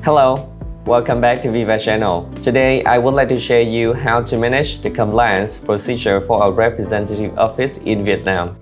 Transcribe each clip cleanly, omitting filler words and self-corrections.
Hello, welcome back to VIVA channel. Today, I would like to share you how to manage the compliance procedure for a representative office in Vietnam.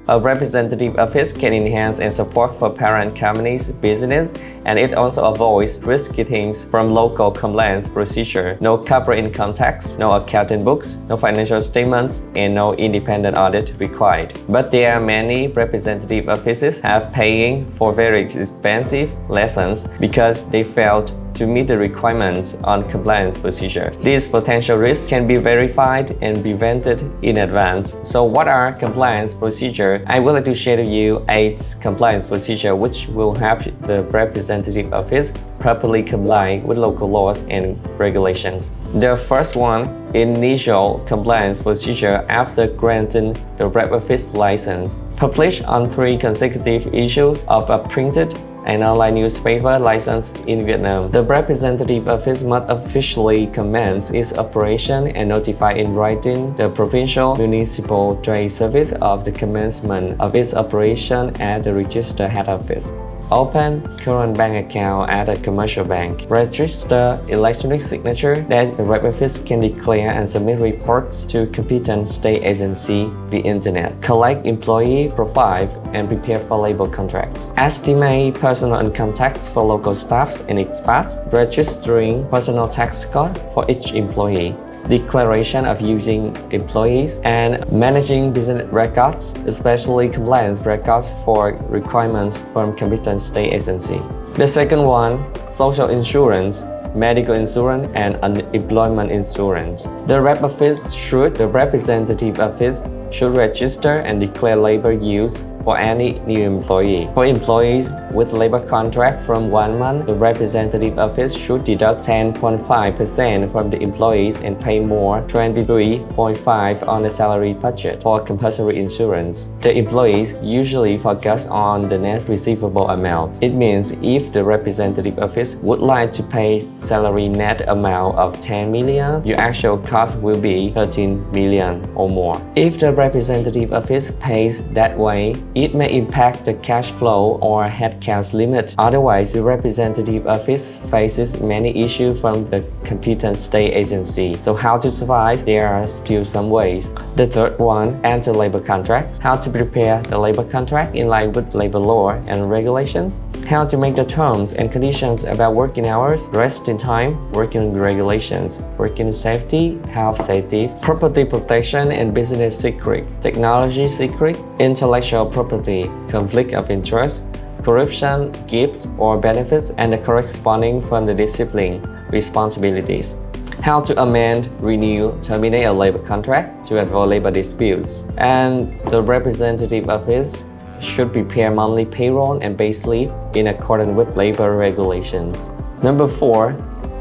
A representative office can enhance and support for parent company's business, and it also avoids risky things from local compliance procedure. No corporate income tax, no accounting books, no financial statements, and no independent audit required. But there are many representative offices have paying for very expensive lessons because they failed to meet the requirements on compliance procedures. These potential risks can be verified and prevented in advance. So what are compliance procedures? I would like to share with you 8 compliance procedures which will help the representative office properly comply with local laws and regulations. The first one, initial compliance procedure after granting the rep office license. Publish on 3 consecutive issues of a printed an online newspaper license in Vietnam. The representative office must officially commence its operation and notify in writing the provincial municipal trade service of the commencement of its operation at the registered head office. Open current bank account at a commercial bank. Register electronic signature that the rep office can declare and submit reports to competent state agency via internet. Collect employee profile and prepare for labor contracts. Estimate personal income tax for local staffs and expats. Registering personal tax code for each employee. Declaration of using employees and managing business records, especially compliance records for requirements from competent state agency. The second one, social insurance, medical insurance, and unemployment insurance. The representative office should register and declare labor use for any new employee. For employees with labor contract from 1 month, the representative office should deduct 10.5% from the employees and pay more 23.5% on the salary budget for compulsory insurance. The employees usually focus on the net receivable amount. It means if the representative office would like to pay salary net amount of 10 million, your actual cost will be 13 million or more. If the representative office pays that way, it may impact the cash flow or headcount limit. Otherwise, the representative office faces many issues from the competent state agency. So how to survive? There are still some ways. The third one, enter labor contracts. How to prepare the labor contract in line with labor law and regulations. How to make the terms and conditions about working hours, resting time, working regulations, working safety, health safety, property protection and business secret, technology secret, intellectual property, conflict of interest, corruption, gifts or benefits, and the corresponding from the discipline responsibilities. How to amend, renew, terminate a labor contract to avoid labor disputes. And the representative office should prepare monthly payroll and pay slip in accordance with labor regulations. Number 4,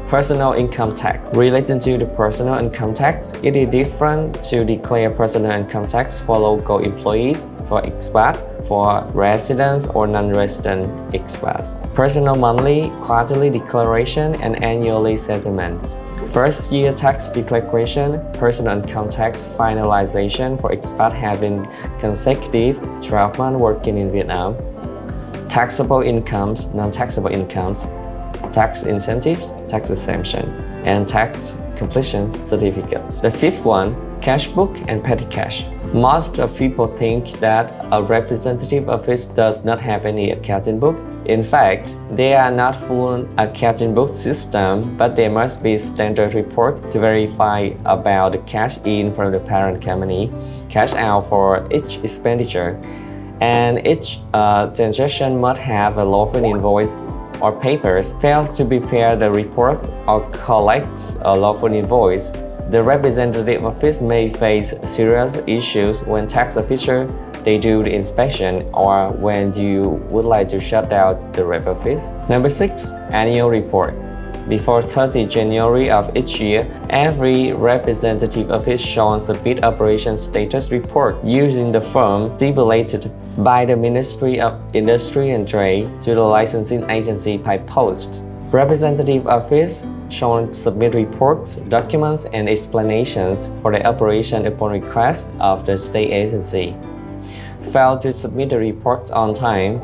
personal income tax. Related to the personal income tax, it is different to declare personal income tax for local employees, for expat, for residents or non-resident expats. Personal monthly, quarterly declaration, and annually settlement. First year tax declaration, personal income tax finalization for expat having consecutive 12 months working in Vietnam. Taxable incomes, non-taxable incomes, tax incentives, tax exemption, and tax completion certificates. The fifth one, cash book and petty cash. Most of people think that a representative office does not have any accounting book. In fact, there are not full accounting book system, but there must be standard report to verify about the cash in from the parent company, cash out for each expenditure, and each transaction must have a lawful invoice or papers. Fails to prepare the report or collect a lawful invoice, the representative office may face serious issues when tax officials they do the inspection or when you would like to shut down the rep office. Number 6, annual report. Before 30 January of each year, every representative office should submit operation status report using the form stipulated by the Ministry of Industry and Trade to the licensing agency by post. Representative office should submit reports, documents, and explanations for the operation upon request of the state agency. fail to submit the report on time,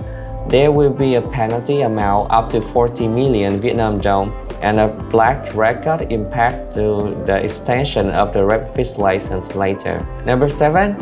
there will be a penalty amount up to 40 million Vietnam dong and a black record impact to the extension of the rapid license later. Number 7.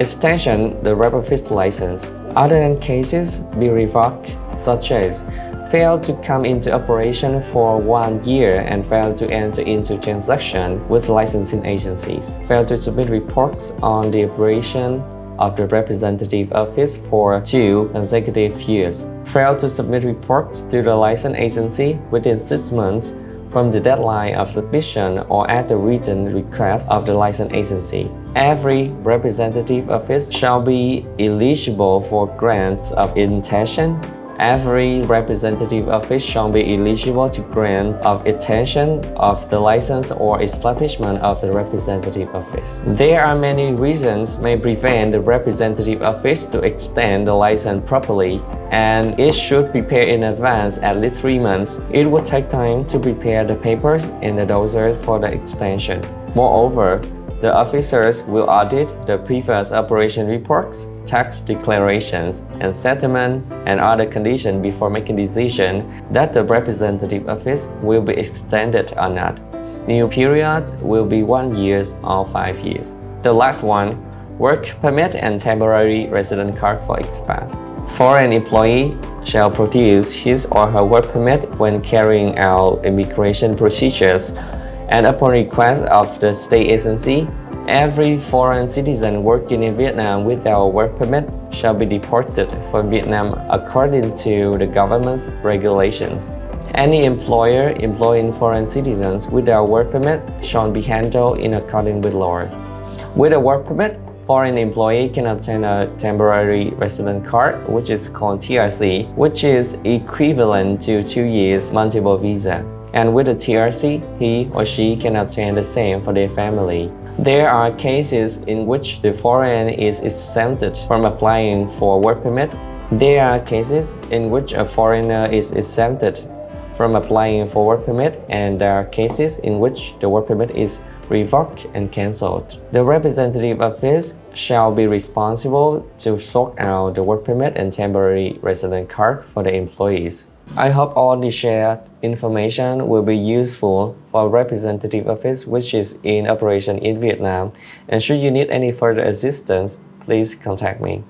Extension the rapid license. Other than cases be revoked, such as fail to come into operation for 1 year and fail to enter into transaction with licensing agencies, fail to submit reports on the operation of the representative office for 2 consecutive years, fail to submit reports to the license agency within 6 months from the deadline of submission or at the written request of the license agency. Every representative office shall be eligible for grants of intention. Every representative office shall be eligible to grant of extension of the license or establishment of the representative office. There are many reasons may prevent the representative office to extend the license properly, and it should prepare in advance at least 3 months. It will take time to prepare the papers and the dossier for the extension. Moreover, the officers will audit the previous operation reports, tax declarations, and settlement and other conditions before making decision that the representative office will be extended or not. New period will be 1 year or 5 years. The last one, work permit and temporary resident card for expat. Foreign employee shall produce his or her work permit when carrying out immigration procedures, and upon request of the state agency, every foreign citizen working in Vietnam without work permit shall be deported from Vietnam according to the government's regulations. Any employer employing foreign citizens without work permit shall be handled in accordance with law. With a work permit, foreign employee can obtain a temporary resident card, which is called TRC, which is equivalent to 2 years multiple visa. And with a TRC, he or she can obtain the same for their family. There are cases in which the foreigner is exempted from applying for work permit. There are cases in which a foreigner is exempted from applying for work permit, and there are cases in which the work permit is revoked and cancelled. The representative office shall be responsible to sort out the work permit and temporary resident card for the employees. I hope all the shared information will be useful for representative office which is in operation in Vietnam, and should you need any further assistance, please contact me.